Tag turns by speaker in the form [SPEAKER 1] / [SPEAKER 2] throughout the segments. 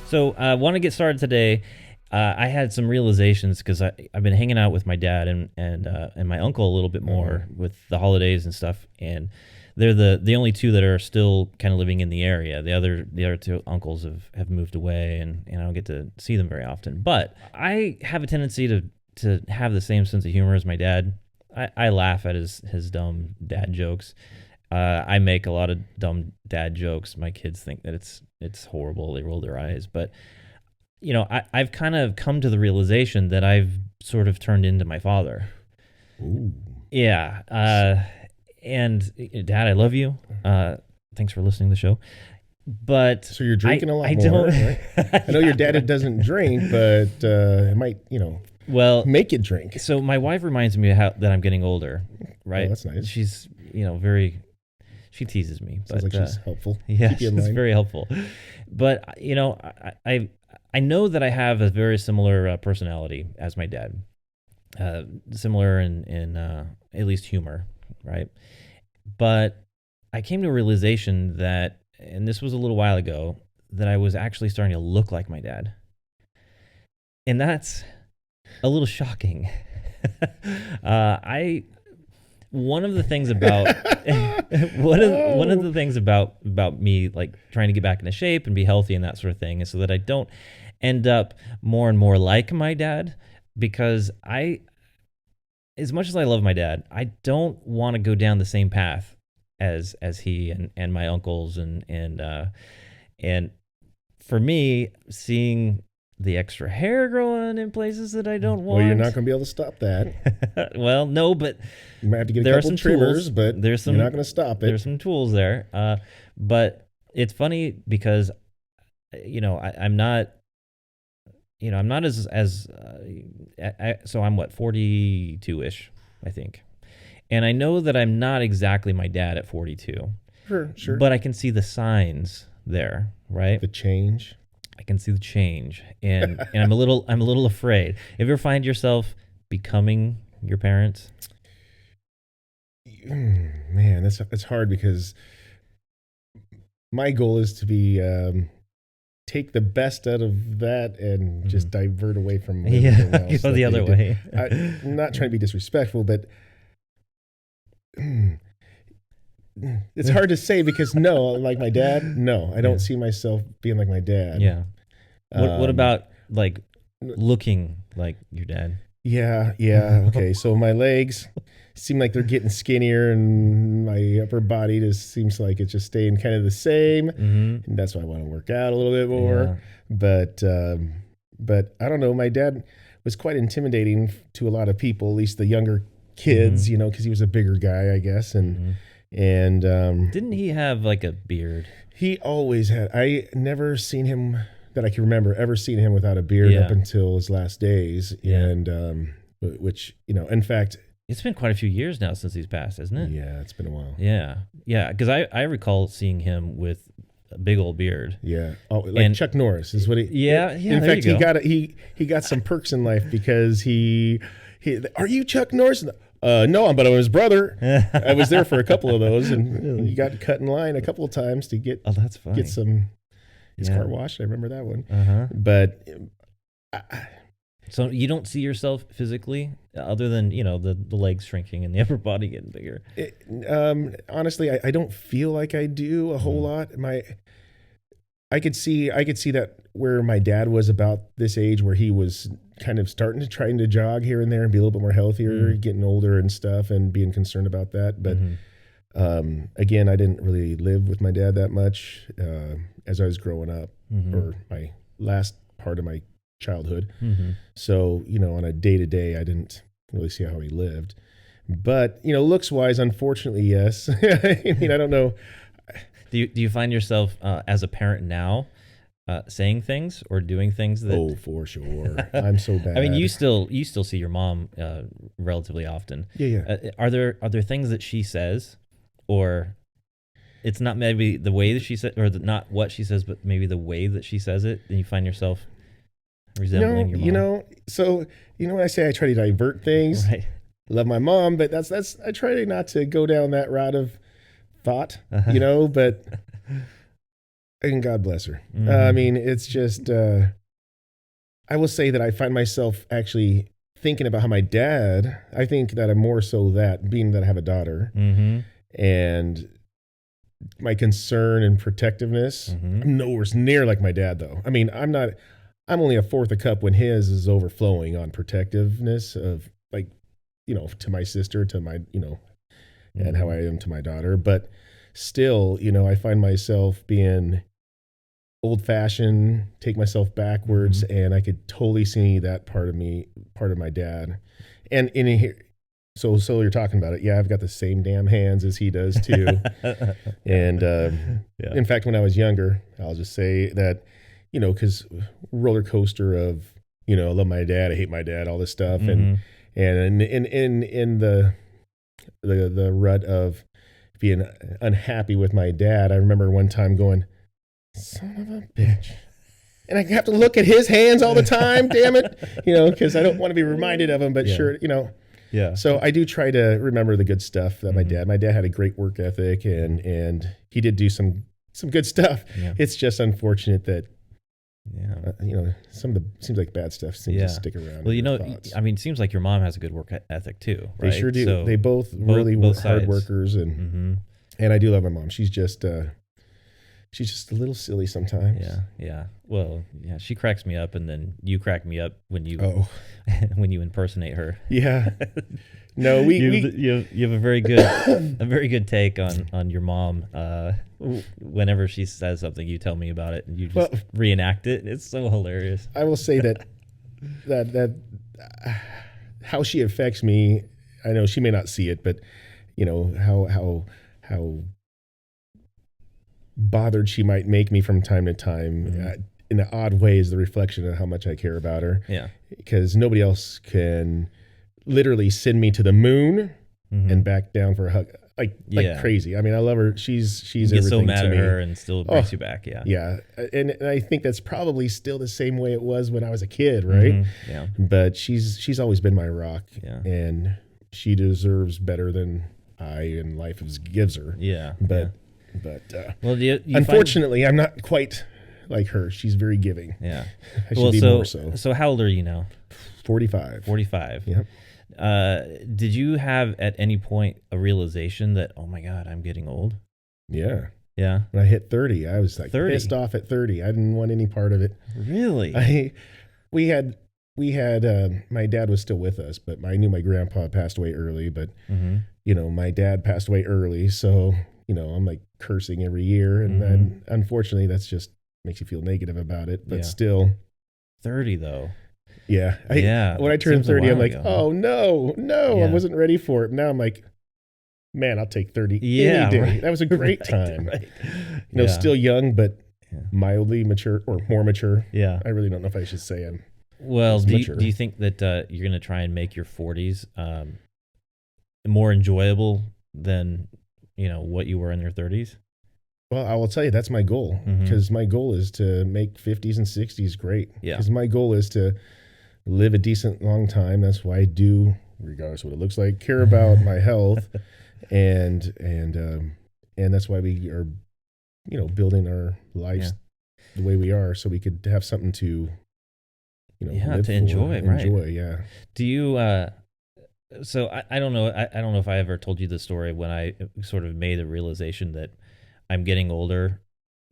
[SPEAKER 1] So I want to get started today. I had some realizations because I've been hanging out with my dad and my uncle a little bit more with the holidays and stuff, and they're the only two that are still kind of living in the area. The other two uncles have moved away, and I don't get to see them very often. But I have a tendency to have the same sense of humor as my dad. I laugh at his dumb dad jokes. I make a lot of dumb dad jokes. My kids think that it's horrible. They roll their eyes. But, I've kind of come to the realization that I've sort of turned into my father.
[SPEAKER 2] Ooh.
[SPEAKER 1] Yeah. And Dad, I love you. Thanks for listening to the show. But
[SPEAKER 2] So you're drinking a lot
[SPEAKER 1] I
[SPEAKER 2] more,
[SPEAKER 1] don't,
[SPEAKER 2] right? I know your dad doesn't drink, but it might,
[SPEAKER 1] well,
[SPEAKER 2] make you drink.
[SPEAKER 1] so my wife reminds me that I'm getting older, right?
[SPEAKER 2] Oh, that's nice.
[SPEAKER 1] She's, she teases me.
[SPEAKER 2] Sounds like she's helpful.
[SPEAKER 1] Yeah,
[SPEAKER 2] Keep you in
[SPEAKER 1] it's
[SPEAKER 2] line.
[SPEAKER 1] very helpful. But I know that I have a very similar personality as my dad, similar in at least humor, right? But I came to a realization that, and this was a little while ago, that I was actually starting to look like my dad, and that's a little shocking. One of the things about one of the things about me, like, trying to get back into shape and be healthy and that sort of thing, is so that I don't end up more and more like my dad, because as much as I love my dad, I don't want to go down the same path as he and my uncles and for me, seeing the extra hair growing in places that I don't want.
[SPEAKER 2] Well, you're not going to be able to stop that.
[SPEAKER 1] Well, no, but
[SPEAKER 2] You might have to get a
[SPEAKER 1] there are
[SPEAKER 2] couple
[SPEAKER 1] some
[SPEAKER 2] trimmers,
[SPEAKER 1] tools.
[SPEAKER 2] but
[SPEAKER 1] There's some,
[SPEAKER 2] you're not going to stop it.
[SPEAKER 1] There's some tools there. But it's funny because, I'm not, I'm not so I'm 42-ish, I think. And I know that I'm not exactly my dad at 42.
[SPEAKER 2] Sure.
[SPEAKER 1] But I can see the signs there, right?
[SPEAKER 2] The change.
[SPEAKER 1] I can see the change, and I'm a little afraid. Have you ever find yourself becoming your parents?
[SPEAKER 2] Man, it's hard because my goal is to be take the best out of that and just divert away from everything else.
[SPEAKER 1] Go the other way.
[SPEAKER 2] I'm not trying to be disrespectful, but it's hard to say because like my dad, I don't see myself being like my dad.
[SPEAKER 1] Yeah. What about like looking like your dad?
[SPEAKER 2] Yeah. Okay. So my legs seem like they're getting skinnier, and my upper body just seems like it's just staying kind of the same.
[SPEAKER 1] Mm-hmm.
[SPEAKER 2] And that's why I want to work out a little bit more. Yeah. But I don't know. My dad was quite intimidating to a lot of people, at least the younger kids, because he was a bigger guy, I guess. And
[SPEAKER 1] didn't he have like a beard?
[SPEAKER 2] He always had. I never seen him that I can remember ever seeing him without a beard up until his last days.
[SPEAKER 1] Yeah.
[SPEAKER 2] And which, in fact,
[SPEAKER 1] it's been quite a few years now since he's passed, hasn't it?
[SPEAKER 2] Yeah, it's been a while.
[SPEAKER 1] Yeah. Because I recall seeing him with a big old beard.
[SPEAKER 2] Yeah. Oh, like Chuck Norris is what he.
[SPEAKER 1] Yeah.
[SPEAKER 2] In fact, he got some perks in life because he. Are you Chuck Norris? No, but I'm his brother. I was there for a couple of those, and
[SPEAKER 1] Really?
[SPEAKER 2] he got cut in line a couple of times to get
[SPEAKER 1] that's funny.
[SPEAKER 2] get his car washed. I remember that one.
[SPEAKER 1] Uh-huh.
[SPEAKER 2] But
[SPEAKER 1] so you don't see yourself physically, other than the legs shrinking and the upper body getting bigger.
[SPEAKER 2] Honestly, I don't feel like I do a whole lot. I could see that where my dad was about this age, where he was kind of trying to jog here and there and be a little bit more healthier, getting older and stuff, and being concerned about that. But again, I didn't really live with my dad that much as I was growing up, or my last part of my childhood. So, on a day-to-day, I didn't really see how he lived. But, looks wise, unfortunately, yes. I mean, I don't know.
[SPEAKER 1] Do you find yourself as a parent now saying things or doing things that?
[SPEAKER 2] Oh, for sure. I'm so bad.
[SPEAKER 1] I mean, you still see your mom relatively often.
[SPEAKER 2] Yeah.
[SPEAKER 1] Are there things that she says, or it's not maybe the way that she said, or not what she says, but maybe the way that she says it, and you find yourself resembling your mom?
[SPEAKER 2] So when I say I try to divert things,
[SPEAKER 1] Right.
[SPEAKER 2] love my mom, but that's I try not to go down that route of thought, but and God bless her. I
[SPEAKER 1] Mm-hmm.
[SPEAKER 2] mean, it's just, I will say that I find myself actually thinking about how my dad, I think that I'm more so that, being that I have a daughter,
[SPEAKER 1] Mm-hmm.
[SPEAKER 2] and my concern and protectiveness.
[SPEAKER 1] Mm-hmm.
[SPEAKER 2] I'm nowhere near like my dad, though. I mean, I'm only a fourth a cup when his is overflowing on protectiveness of, like, to my sister, to my, and how
[SPEAKER 1] Mm-hmm.
[SPEAKER 2] I am to my daughter. But still, I find myself being old fashioned, take myself backwards,
[SPEAKER 1] Mm-hmm.
[SPEAKER 2] and I could totally see that part of me, part of my dad. And in here, so you're talking about it. Yeah, I've got the same damn hands as he does too.
[SPEAKER 1] Yeah.
[SPEAKER 2] And
[SPEAKER 1] Yeah.
[SPEAKER 2] in fact, when I was younger, I'll just say that, because roller coaster of, I love my dad, I hate my dad, all this stuff, and
[SPEAKER 1] Mm-hmm.
[SPEAKER 2] in the rut of being unhappy with my dad, I remember one time going, son of a bitch. And I have to look at his hands all the time, damn it, because I don't want to be reminded of him. But
[SPEAKER 1] Yeah.
[SPEAKER 2] sure,
[SPEAKER 1] Yeah.
[SPEAKER 2] so I do try to remember the good stuff that
[SPEAKER 1] Mm-hmm.
[SPEAKER 2] my dad had a great work ethic, and he did do some good stuff.
[SPEAKER 1] Yeah.
[SPEAKER 2] It's just unfortunate that
[SPEAKER 1] Yeah.
[SPEAKER 2] some of the seems like bad stuff seems to
[SPEAKER 1] Yeah.
[SPEAKER 2] stick around
[SPEAKER 1] Well,
[SPEAKER 2] in your thoughts.
[SPEAKER 1] I mean, it seems like your mom has a good work ethic too,
[SPEAKER 2] They
[SPEAKER 1] right?
[SPEAKER 2] sure do.
[SPEAKER 1] So
[SPEAKER 2] They both really
[SPEAKER 1] both
[SPEAKER 2] hard
[SPEAKER 1] sides.
[SPEAKER 2] workers, and
[SPEAKER 1] Mm-hmm.
[SPEAKER 2] I do love my mom. She's just a little silly sometimes.
[SPEAKER 1] Yeah. Yeah. Well, yeah, she cracks me up, and then you crack me up when you
[SPEAKER 2] Oh,
[SPEAKER 1] when you impersonate her.
[SPEAKER 2] yeah. No,
[SPEAKER 1] You have a very good a very good take on your mom. Whenever she says something, you tell me about it, and you just
[SPEAKER 2] Well,
[SPEAKER 1] reenact it. It's so hilarious.
[SPEAKER 2] I will say that how she affects me. I know she may not see it, but how bothered she might make me from time to time.
[SPEAKER 1] Mhm.
[SPEAKER 2] In an odd way, is the reflection of how much I care about her.
[SPEAKER 1] Yeah.
[SPEAKER 2] Because nobody else can literally send me to the moon
[SPEAKER 1] Mm-hmm.
[SPEAKER 2] and back down for a hug, like
[SPEAKER 1] Yeah.
[SPEAKER 2] crazy. I mean, I love her. She's
[SPEAKER 1] You get so
[SPEAKER 2] everything
[SPEAKER 1] mad
[SPEAKER 2] to
[SPEAKER 1] at
[SPEAKER 2] me.
[SPEAKER 1] her and still brings
[SPEAKER 2] Oh,
[SPEAKER 1] you back. Yeah.
[SPEAKER 2] Yeah, and I think that's probably still the same way it was when I was a kid, right?
[SPEAKER 1] Mhm. Yeah.
[SPEAKER 2] But she's always been my rock,
[SPEAKER 1] Yeah.
[SPEAKER 2] and she deserves better than I and life gives her.
[SPEAKER 1] Yeah.
[SPEAKER 2] But
[SPEAKER 1] yeah.
[SPEAKER 2] but
[SPEAKER 1] Well, you
[SPEAKER 2] unfortunately, I'm not quite like her. She's very giving.
[SPEAKER 1] yeah.
[SPEAKER 2] I should
[SPEAKER 1] Well,
[SPEAKER 2] be more so.
[SPEAKER 1] so how old are you now?
[SPEAKER 2] 45.
[SPEAKER 1] 45.
[SPEAKER 2] Yep.
[SPEAKER 1] Did you have at any point a realization that, oh my God, I'm getting old?
[SPEAKER 2] Yeah.
[SPEAKER 1] Yeah.
[SPEAKER 2] When I hit 30, I was like
[SPEAKER 1] 30.
[SPEAKER 2] pissed off at 30. I didn't want any part of it.
[SPEAKER 1] Really?
[SPEAKER 2] We had my dad was still with us, but I knew my grandpa passed away early. But
[SPEAKER 1] Mm-hmm.
[SPEAKER 2] my dad passed away early, so I'm like cursing every year, and
[SPEAKER 1] Mhm.
[SPEAKER 2] then unfortunately, that's just makes you feel negative about it. But
[SPEAKER 1] Yeah.
[SPEAKER 2] still,
[SPEAKER 1] 30 though.
[SPEAKER 2] yeah,
[SPEAKER 1] Yeah.
[SPEAKER 2] When I turned
[SPEAKER 1] Seems a
[SPEAKER 2] 30, I'm
[SPEAKER 1] while
[SPEAKER 2] like,
[SPEAKER 1] ago.
[SPEAKER 2] oh no, I
[SPEAKER 1] Yeah.
[SPEAKER 2] wasn't ready for it. Now I'm like, man, I'll take 30
[SPEAKER 1] Yeah.
[SPEAKER 2] any day.
[SPEAKER 1] Right.
[SPEAKER 2] That was a great
[SPEAKER 1] Right,
[SPEAKER 2] time.
[SPEAKER 1] Right.
[SPEAKER 2] Yeah. Still young, but
[SPEAKER 1] Yeah.
[SPEAKER 2] mildly mature or more mature.
[SPEAKER 1] Yeah.
[SPEAKER 2] I really don't know if I should say I'm.
[SPEAKER 1] Well,
[SPEAKER 2] It's
[SPEAKER 1] do
[SPEAKER 2] mature.
[SPEAKER 1] you think that you're going to try and make your 40s more enjoyable than, what you were in your 30s?
[SPEAKER 2] Well, I will tell you that's my goal,
[SPEAKER 1] Mhm.
[SPEAKER 2] because my goal is to make 50s and 60s great.
[SPEAKER 1] Yeah.
[SPEAKER 2] Because my goal is to live a decent long time. That's why I do, regardless of what it looks like, care about my health, and that's why we are, building our lives the way we are, so we could have something to,
[SPEAKER 1] Yeah,
[SPEAKER 2] live
[SPEAKER 1] to
[SPEAKER 2] for,
[SPEAKER 1] enjoy, right.
[SPEAKER 2] enjoy. Yeah.
[SPEAKER 1] Do you so I don't know I don't know if I ever told you the story when I sort of made the realization that I'm getting older.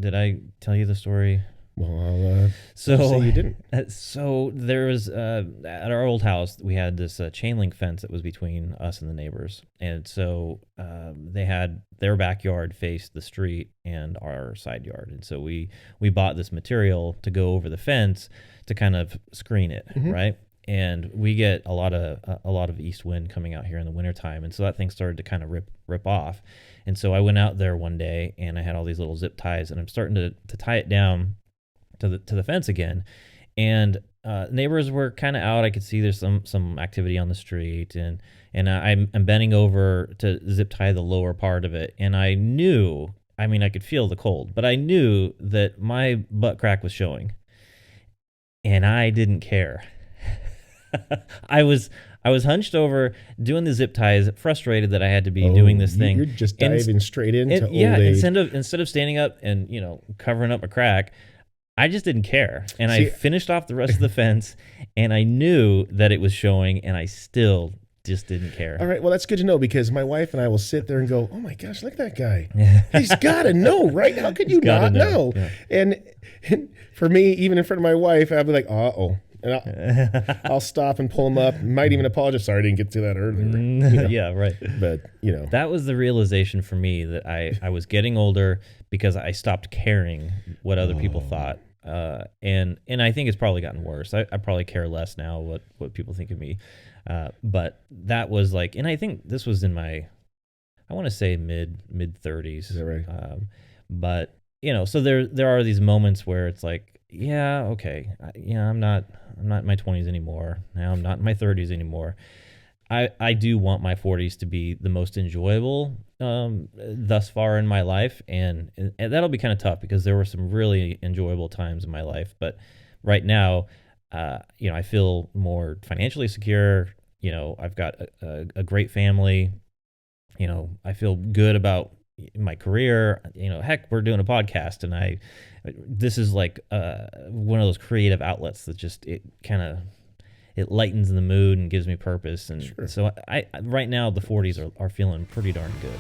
[SPEAKER 1] Did I tell you the story?
[SPEAKER 2] Well, I'll
[SPEAKER 1] So
[SPEAKER 2] say you didn't.
[SPEAKER 1] So there was at our old house we had this chain link fence that was between us and the neighbors, and so they had their backyard faced the street and our side yard, and so we bought this material to go over the fence to kind of screen it,
[SPEAKER 2] Mhm.
[SPEAKER 1] right? And we get a lot of east wind coming out here in the wintertime, and so that thing started to kind of rip off. And so I went out there one day and I had all these little zip ties, and I'm starting to tie it down to the fence again, and neighbors were kind of out. I could see there's some activity on the street, and I'm bending over to zip tie the lower part of it, and I knew, I mean, I could feel the cold, but I knew that my butt crack was showing, and I didn't care. I was I was hunched over doing the zip ties, frustrated that I had to be doing this thing.
[SPEAKER 2] You're just diving straight into old age.
[SPEAKER 1] Instead of standing up and covering up a crack, I just didn't care, and I finished off the rest of the fence, and I knew that it was showing, and I still just didn't care.
[SPEAKER 2] All right, well, that's good to know, because my wife and I will sit there and go, "Oh my gosh, look at that guy! He's got to know, right? How could you not know?" Yeah. And for me, even in front of my wife, I'll be like, "Uh-oh." And I'll stop and pull him up. Might even apologize. Sorry, I didn't get to that earlier.
[SPEAKER 1] Yeah, right.
[SPEAKER 2] But
[SPEAKER 1] that was the realization for me, that I was getting older because I stopped caring what other people thought. And I think it's probably gotten worse. I probably care less now what people think of me. But that was like, and I think this was in my, I want to say mid 30s.
[SPEAKER 2] Is that right?
[SPEAKER 1] But so there are these moments where it's like, yeah, okay, I'm not in my 20s anymore. Now I'm not in my 30s anymore. I do want my 40s to be the most enjoyable thus far in my life, and that'll be kind of tough, because there were some really enjoyable times in my life. But right now, I feel more financially secure. I've got a great family. I feel good about my career. Heck, we're doing a podcast, and this is like one of those creative outlets that just it lightens the mood and gives me purpose. And so I right now the 40s are feeling pretty darn good.